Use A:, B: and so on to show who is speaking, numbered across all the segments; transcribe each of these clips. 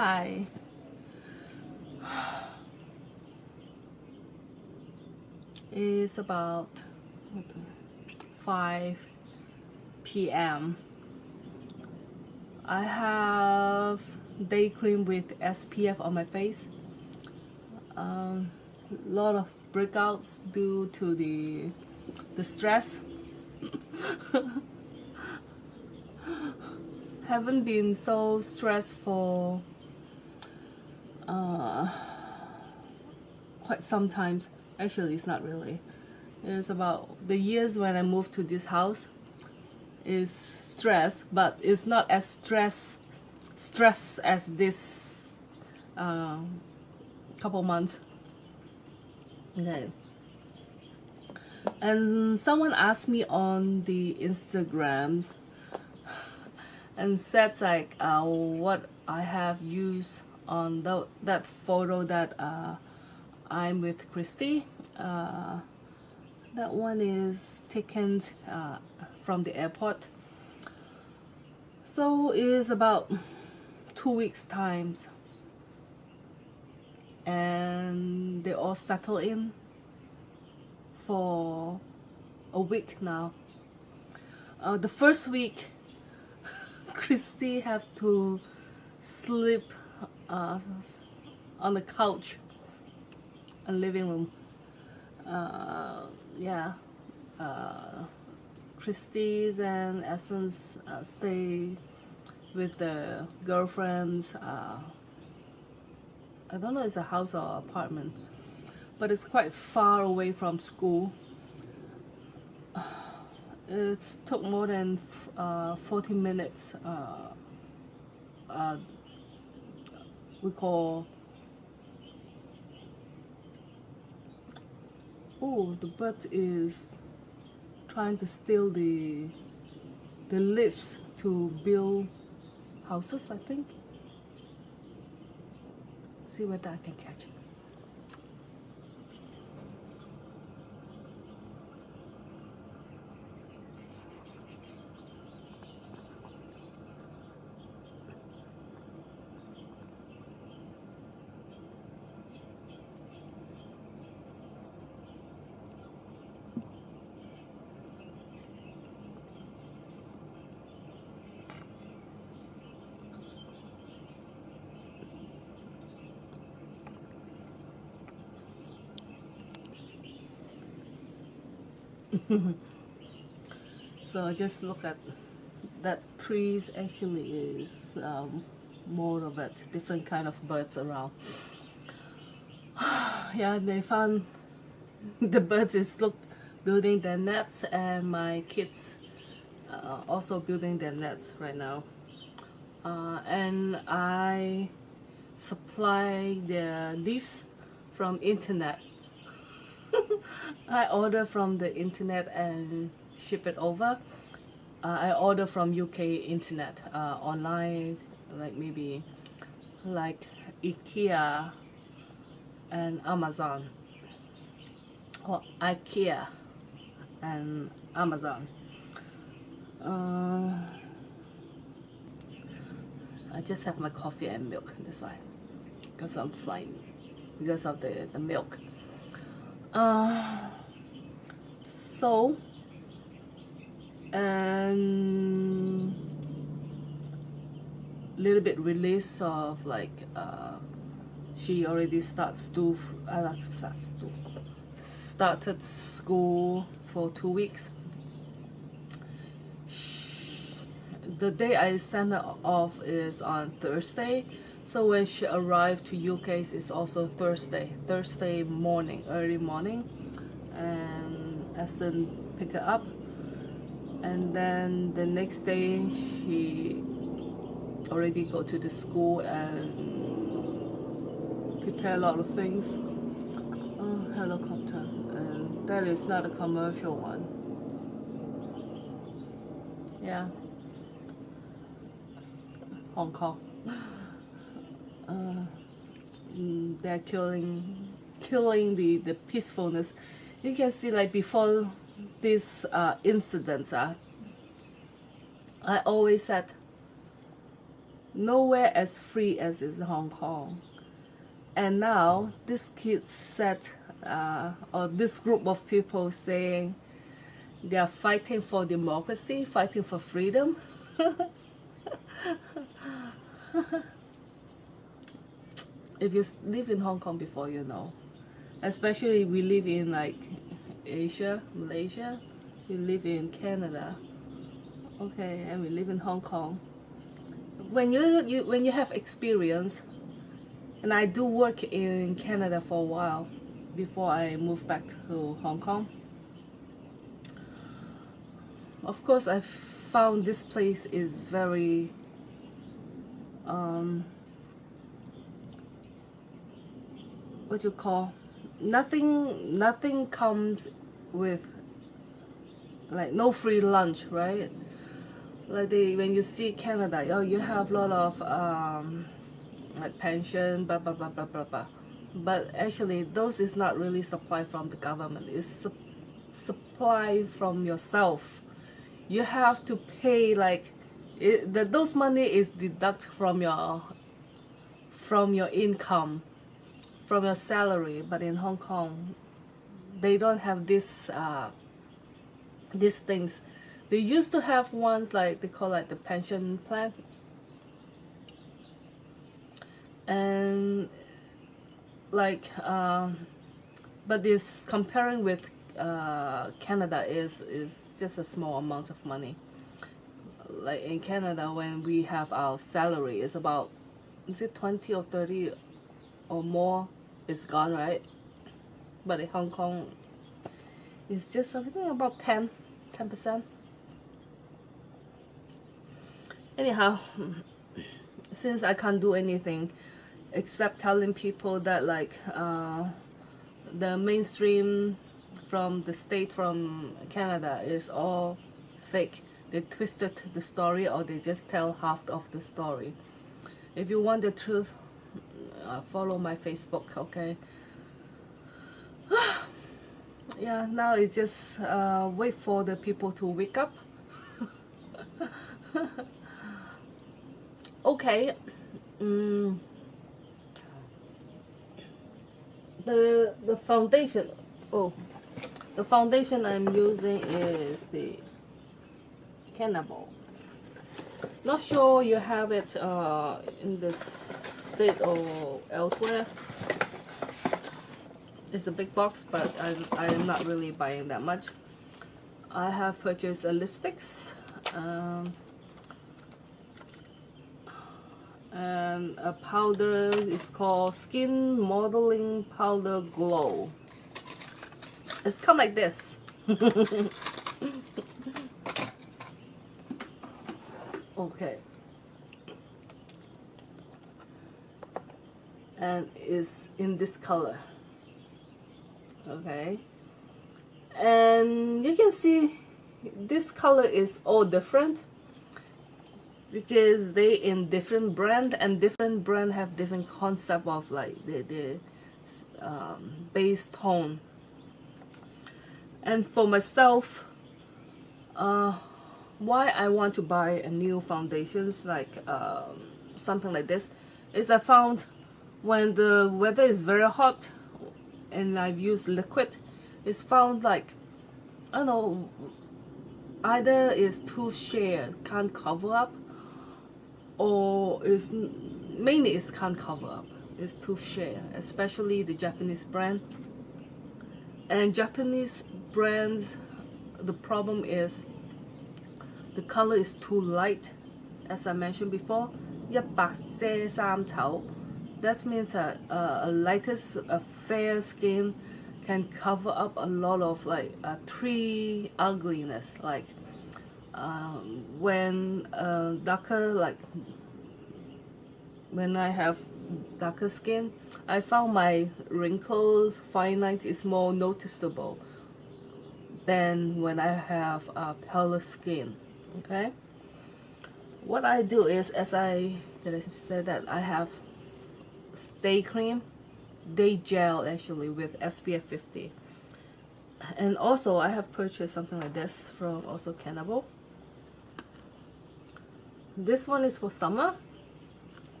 A: Hi. It's about 5 p.m. I have day cream with SPF on my face. Lot of breakouts due to the stress. Haven't been so stressed for quite some times. Actually, it's not really. It's about the years when I moved to this house is stress, but it's not as stress as this couple months. Okay. And someone asked me on the Instagram and said like what I have used on that photo that I'm with Christy. That one is taken from the airport. So it is about 2 weeks times, and they all settle in for a week now. The first week, Christy have to sleep on the couch in the living room. Yeah, Christie's and Essence stay with the girlfriends. I don't know if it's a house or apartment, but it's quite far away from school. It took more than 40 minutes. We call. Oh, the bird is trying to steal the lifts to build houses, I think. See whether I can catch it. So I just look at that trees actually is more of it, different kind of birds around. Yeah, they found the birds is building their nets, and my kids also building their nets right now. And I supply the leaves from internet. I order from the internet and ship it over. I order from UK internet, online, like maybe like IKEA and Amazon, or IKEA and Amazon. I just have my coffee and milk, that's why, because I'm flying, because of the milk. So, and little bit release of like she already started school for 2 weeks. The day I send her off is on Thursday, so when she arrived to UK it's also Thursday morning, early morning, and Essen pick her up, and then the next day she already go to the school and prepare a lot of things. Helicopter, and that is not a commercial one. Yeah, Hong Kong. They're killing the peacefulness. You can see, like, before this incidents, I always said nowhere as free as in Hong Kong. And now this kids said, or this group of people saying they are fighting for democracy, fighting for freedom. If you live in Hong Kong before, you know. Especially we live in like Asia, Malaysia, we live in Canada, okay, and we live in Hong Kong. When you have experience, and I do work in Canada for a while before I moved back to Hong Kong. Of course, I found this place is very what you call, nothing comes with, like, no free lunch, right? Like when you see Canada, oh, you have a lot of like pension, blah blah blah blah blah blah. But actually, those is not really supply from the government. It's supply from yourself. You have to pay, like, those money is deduct from your income, from your salary. But in Hong Kong, they don't have this these things. They used to have ones like they call like the pension plan, and like but this comparing with Canada is just a small amount of money. Like in Canada, when we have our salary, it's about, is it 20 or 30 or more, it's gone, right? But in Hong Kong, it's just something about 10%. Anyhow, since I can't do anything except telling people that, like, the mainstream from the state from Canada is all fake. They twisted the story, or they just tell half of the story. If you want the truth, follow my Facebook, okay? Yeah, now it's just wait for the people to wake up. Okay. The foundation, the foundation I'm using is the Cannibal. Not sure you have it in this state or elsewhere. It's a big box, but I'm not really buying that much. I have purchased lipsticks, and a powder is called Skin Modeling Powder Glow. It's come like this. Okay, and it's in this color. Okay, and you can see this color is all different because they in different brand, and different brand have different concept of like the base tone. And for myself, why I want to buy a new foundations like something like this is I found when the weather is very hot and I've used liquid, it's found like, I don't know, either it's too sheer, can't cover up, or it's mainly it can't cover up, it's too sheer, especially the Japanese brand. And Japanese brands, the problem is the color is too light. As I mentioned before, 1遮三醜. That means a lightest, a fair skin can cover up a lot of like tree ugliness. Like when darker, like when I have darker skin, I found my wrinkles, fine lines is more noticeable than when I have paler skin. Okay, what I do is, as I said, that I have day cream, day gel actually with SPF 50, and also I have purchased something like this from also Cannibal. This one is for summer,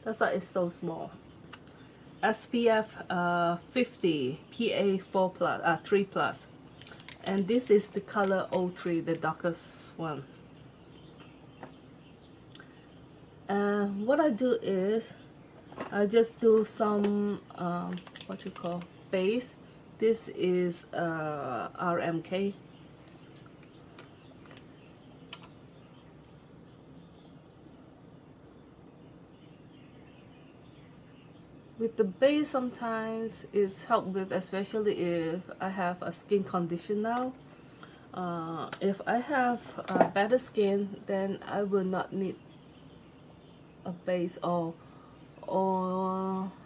A: That's why it's so small. SPF 50 PA 3 plus, and this is the color 03, the darkest one. And what I do is I just do some what you call base. This is RMK. With the base, sometimes it's helped with, especially if I have a skin condition now. If I have better skin, then I will not need a base, or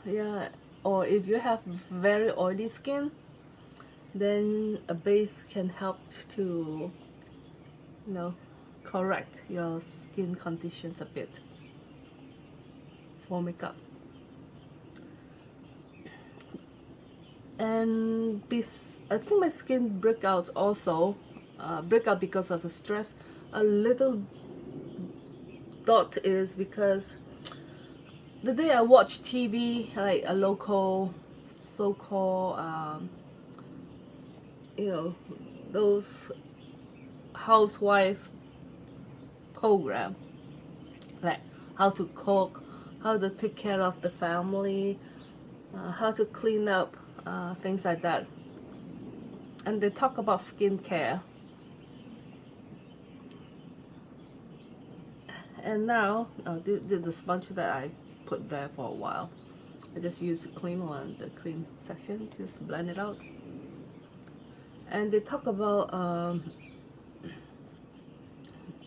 A: yeah, or if you have very oily skin, then a base can help to, you know, correct your skin conditions a bit for makeup. And I think my skin break out also, break out because of the stress. A little dot is because the day I watch TV, like a local so-called you know, those housewife program, like how to cook, how to take care of the family, how to clean up, things like that. And they talk about skincare. And now, the sponge that I put there for a while, I just use the clean one, the clean section, just blend it out. And they talk about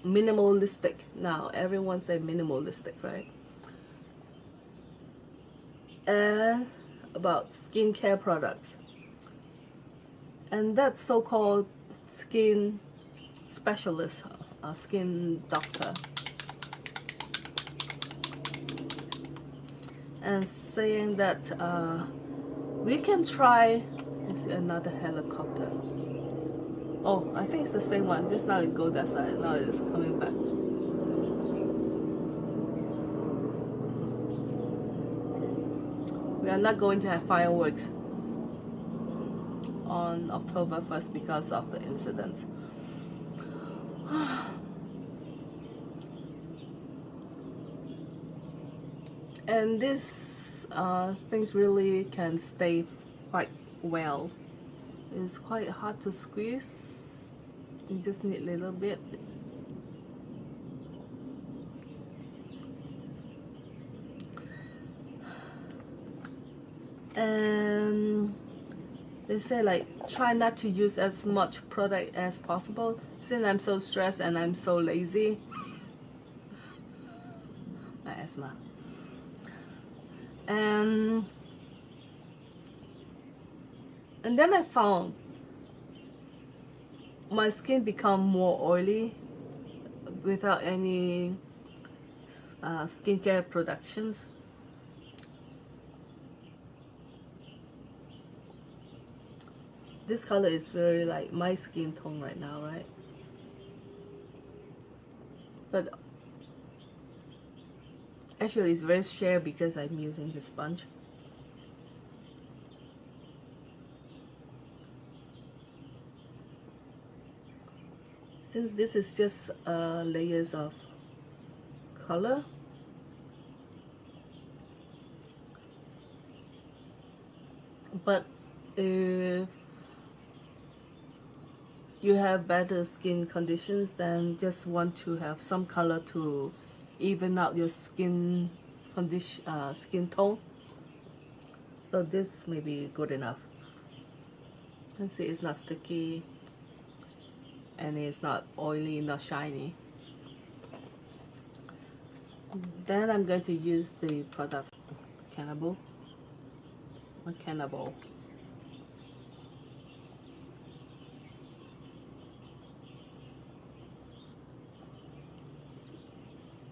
A: minimalistic. Now, everyone say minimalistic, right? And about skincare products, and that's so-called skin specialist, skin doctor, and saying that we can try. Let's see, another helicopter. Oh, I think it's the same one. Just now it goes that side, now it's coming back. We are not going to have fireworks on October 1st because of the incident. And these things really can stay quite well. It's quite hard to squeeze. You just need a little bit. And they say, like, try not to use as much product as possible. Since I'm so stressed and I'm so lazy, my asthma, and then I found my skin become more oily without any skincare productions. This color is very like my skin tone right now, right? But actually it's very sheer because I'm using the sponge. Since this is just layers of color, but if you have better skin conditions, then just want to have some color to even out your skin condition, skin tone. So this may be good enough. And see, it's not sticky, and it's not oily, not shiny. Then I'm going to use the product Cannibal.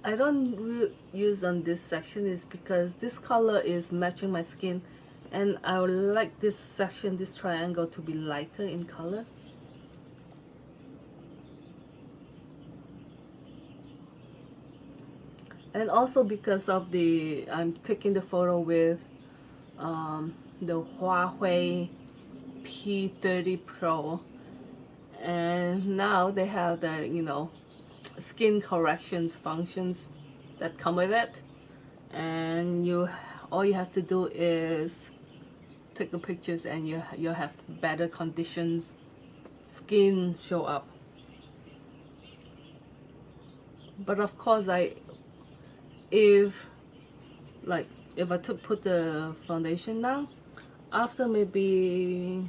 A: I don't use on this section is because this color is matching my skin, and I would like this section, this triangle, to be lighter in color. And also because of I'm taking the photo with the Huawei P30 Pro, and now they have the, you know, skin corrections functions that come with it, and all you have to do is take the pictures and you have better conditions skin show up. But of course, if I put the foundation now, after maybe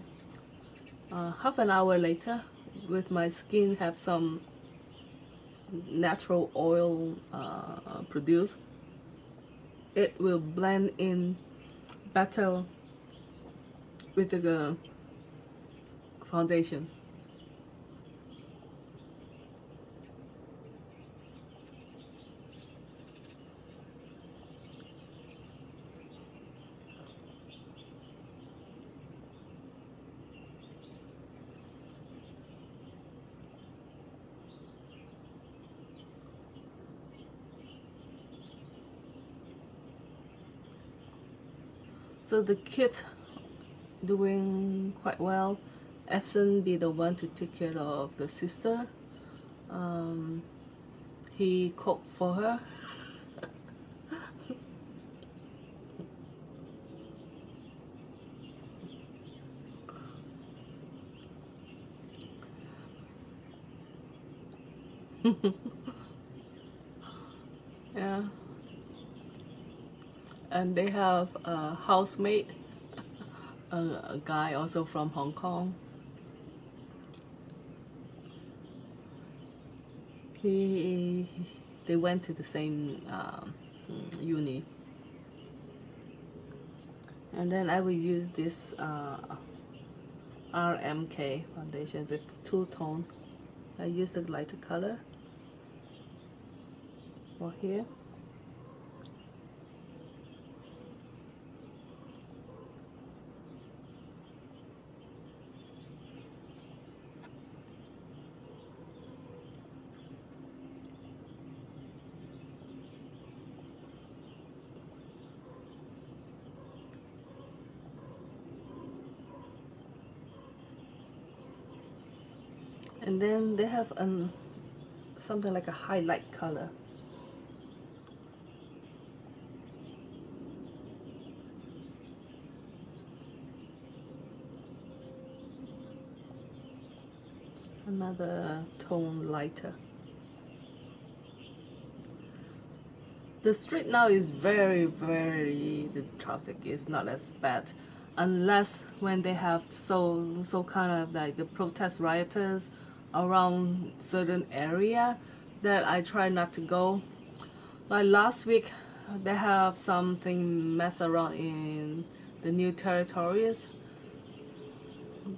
A: half an hour later, with my skin have some natural oil produced, it will blend in better with the foundation. So the kid doing quite well. Essen be the one to take care of the sister. He cooked for her. Yeah. And they have a housemate, a guy also from Hong Kong. They went to the same uni. And then I will use this RMK foundation with two-tone. I use the lighter color for here. And then they have something like a highlight color. Another tone lighter. The street now is the traffic is not as bad, unless when they have so kind of like the protest rioters around certain area that I try not to go. Like last week, they have something mess around in the new territories.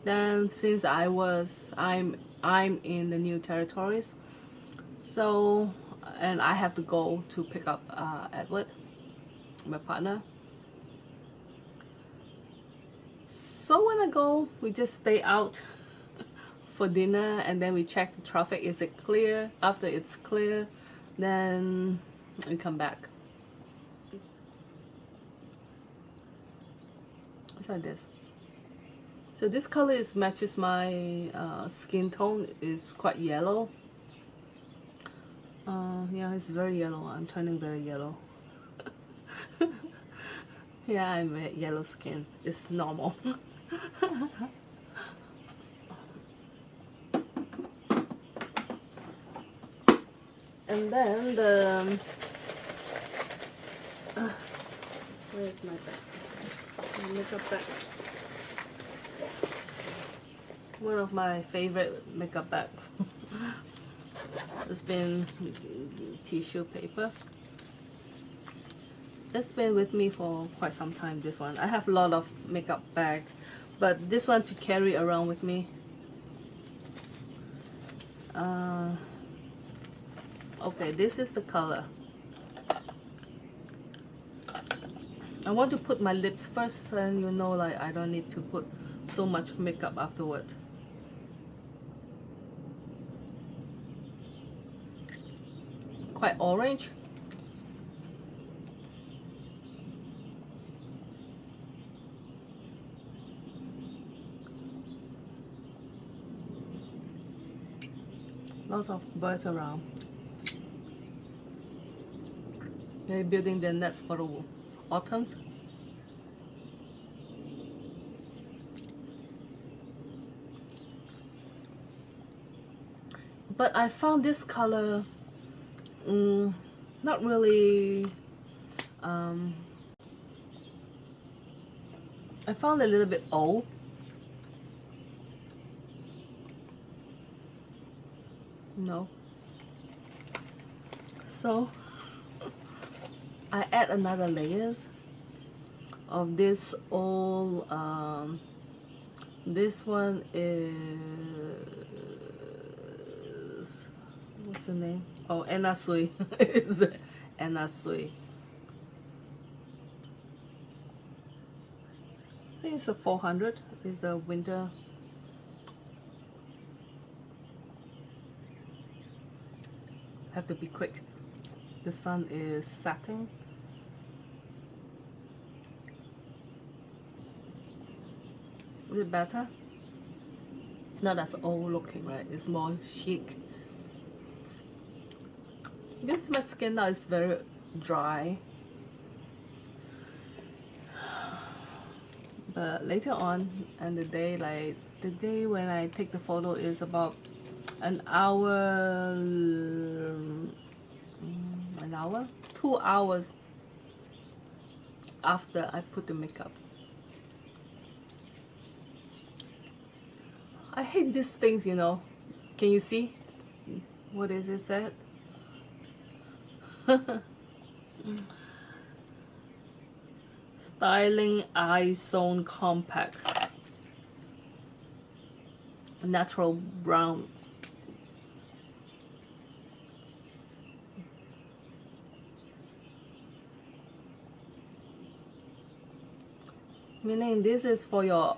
A: Then since I'm in the new territories, so and I have to go to pick up Edward, my partner. So when I go, we just stay out for dinner, and then we check the traffic. Is it clear? After it's clear, then we come back. It's like this. So this color matches my skin tone. Is quite yellow. Yeah, it's very yellow. I'm turning very yellow. Yeah, I'm a yellow skin. It's normal. And then where's my bag? My makeup bag. One of my favorite makeup bag. It's been tissue paper. It's been with me for quite some time, this one. I have a lot of makeup bags, but this one to carry around with me. Okay, this is the color. I want to put my lips first, and you know, like I don't need to put so much makeup afterward. Quite orange. Lots of birds around. They're building their nets for the autumns. But I found this color not really. I found it a little bit old. No. So I add another layers of this old. This one is, what's the name? Oh, SUI. It's SUI. I think it's the 400. Is the winter. Have to be quick. The sun is setting. Is it better? Not as old looking, right? It's more chic. Because my skin now is very dry. But later on in the day, like the day when I take the photo is about an hour, 2 hours after I put the makeup. I hate these things, you know. Can you see? What is it said? Styling Eyezone Compact. Natural brown. Meaning this is for your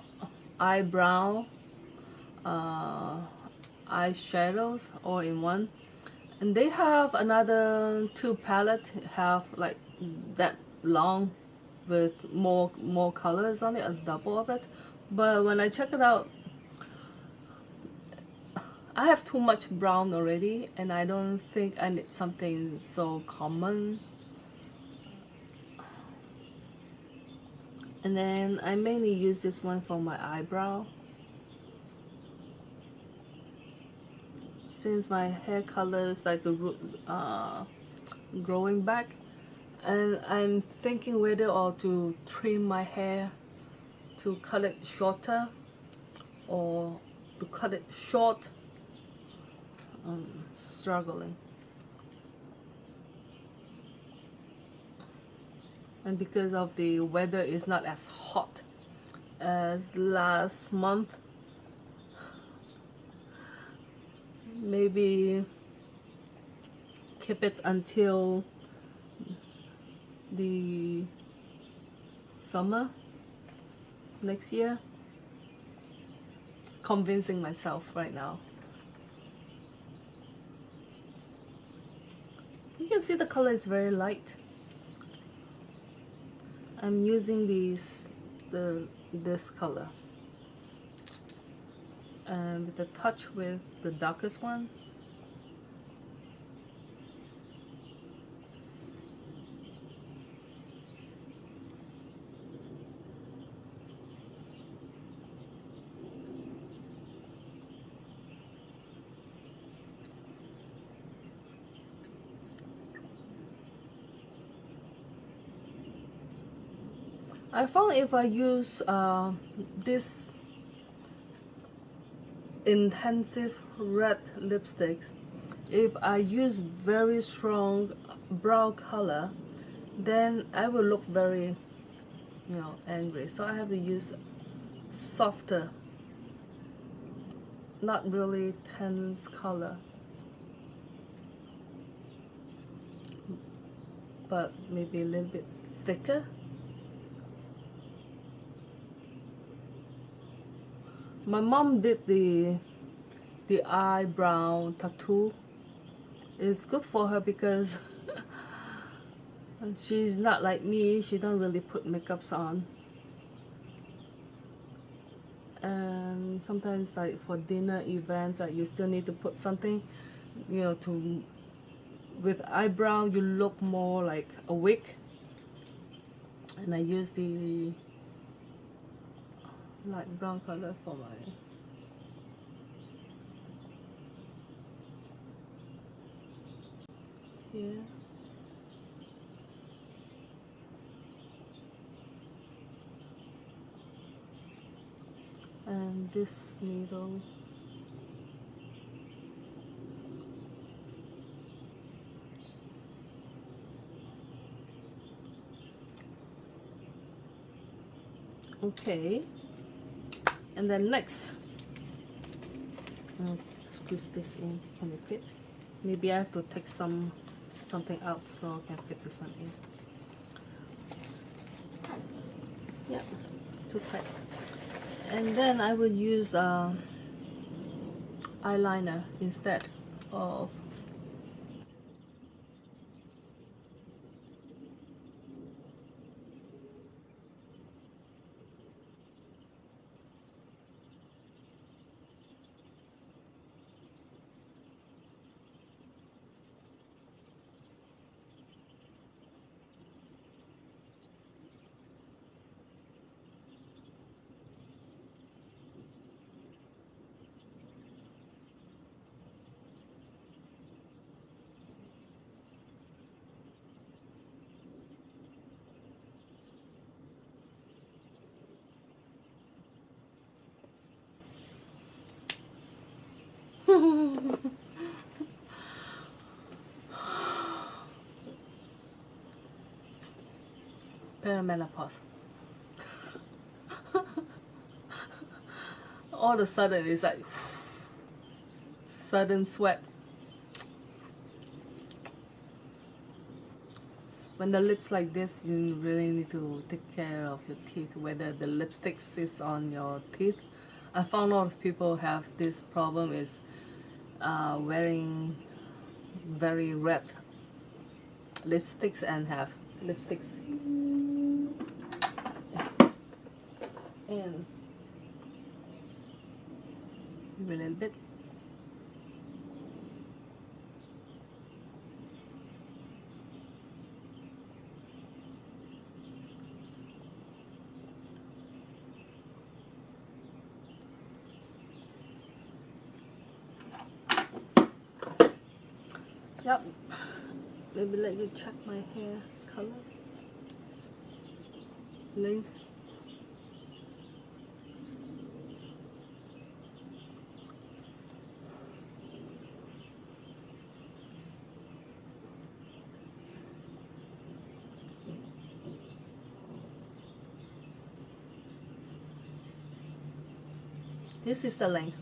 A: eyebrow, eyeshadows all in one. And they have another 2 palettes have like that long with more colors on it, a double of it. But when I check it out, I have too much brown already, and I don't think I need something so common. And then I mainly use this one for my eyebrow. Since my hair color is like the root growing back, and I'm thinking whether or to trim my hair to cut it shorter or to cut it short. Struggling. And because of the weather is not as hot as last month, maybe keep it until the summer next year. Convincing myself right now. You can see the color is very light. I'm using this color, and with a touch with the darkest one. I found if I use this intensive red lipsticks, if I use very strong brow color, then I will look very, you know, angry. So I have to use softer, not really tense color, but maybe a little bit thicker. My mom did the eyebrow tattoo. It's good for her because she's not like me. She don't really put makeups on. And sometimes like for dinner events, you still need to put something. you know, to with eyebrow you look more like awake, and I use the light brown color for my here. And this needle, okay. And then next, I'll squeeze this in. Can it fit? Maybe I have to take something out so I can fit this one in. Yeah, too tight. And then I will use eyeliner instead of perimenopause. All of a sudden it's like sudden sweat. When the lips like this, you really need to take care of your teeth, whether the lipstick sits on your teeth. I found a lot of people have this problem is wearing very red lipsticks and have lipsticks in a little bit. Yep. Maybe let you check my hair color. Length. This is the length.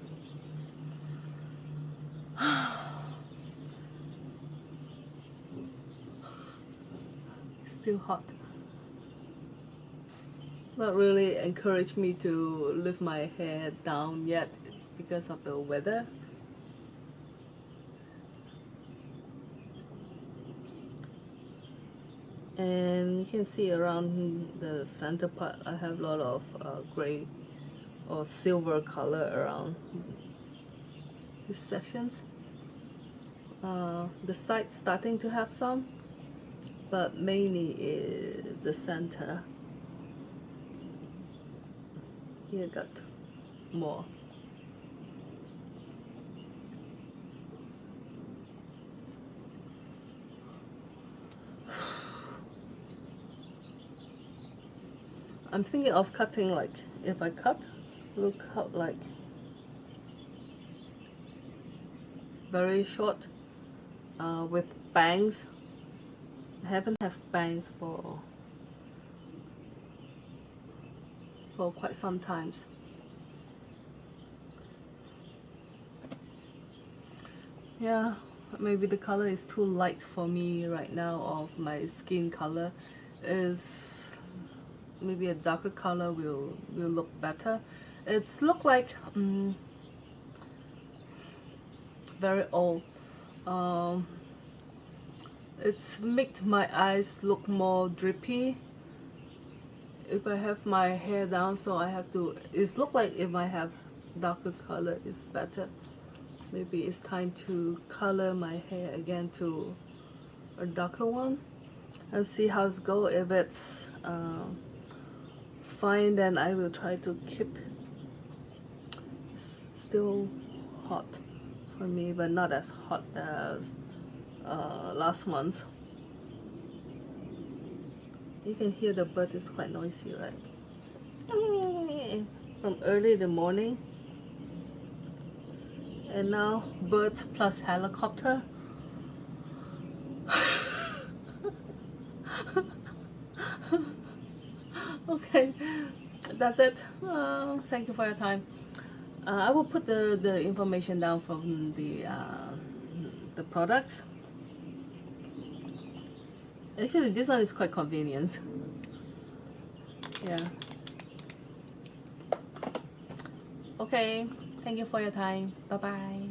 A: Still hot. Not really encouraged me to lift my hair down yet because of the weather. And you can see around the center part I have a lot of gray or silver color around these sections. The sides starting to have some, but mainly is the center. Here got more. I'm thinking of cutting, like if I cut, we'll cut like very short with bangs. I haven't had bangs for quite some times. Yeah, maybe the color is too light for me right now of my skin color. Is maybe a darker color will look better. It's look like very old. It's made my eyes look more drippy. If I have my hair down, so I have to, it's look like if I have darker color it's better. maybe it's time to color my hair again to a darker one and see how it's go. If it's fine, then I will try to keep still hot for me, but not as hot as last month. You can hear the bird is quite noisy, right? From early in the morning, and now birds plus helicopter. Okay, that's it. Thank you for your time. I will put the information down from the products. Actually, this one is quite convenient. Yeah. Okay, thank you for your time. Bye bye.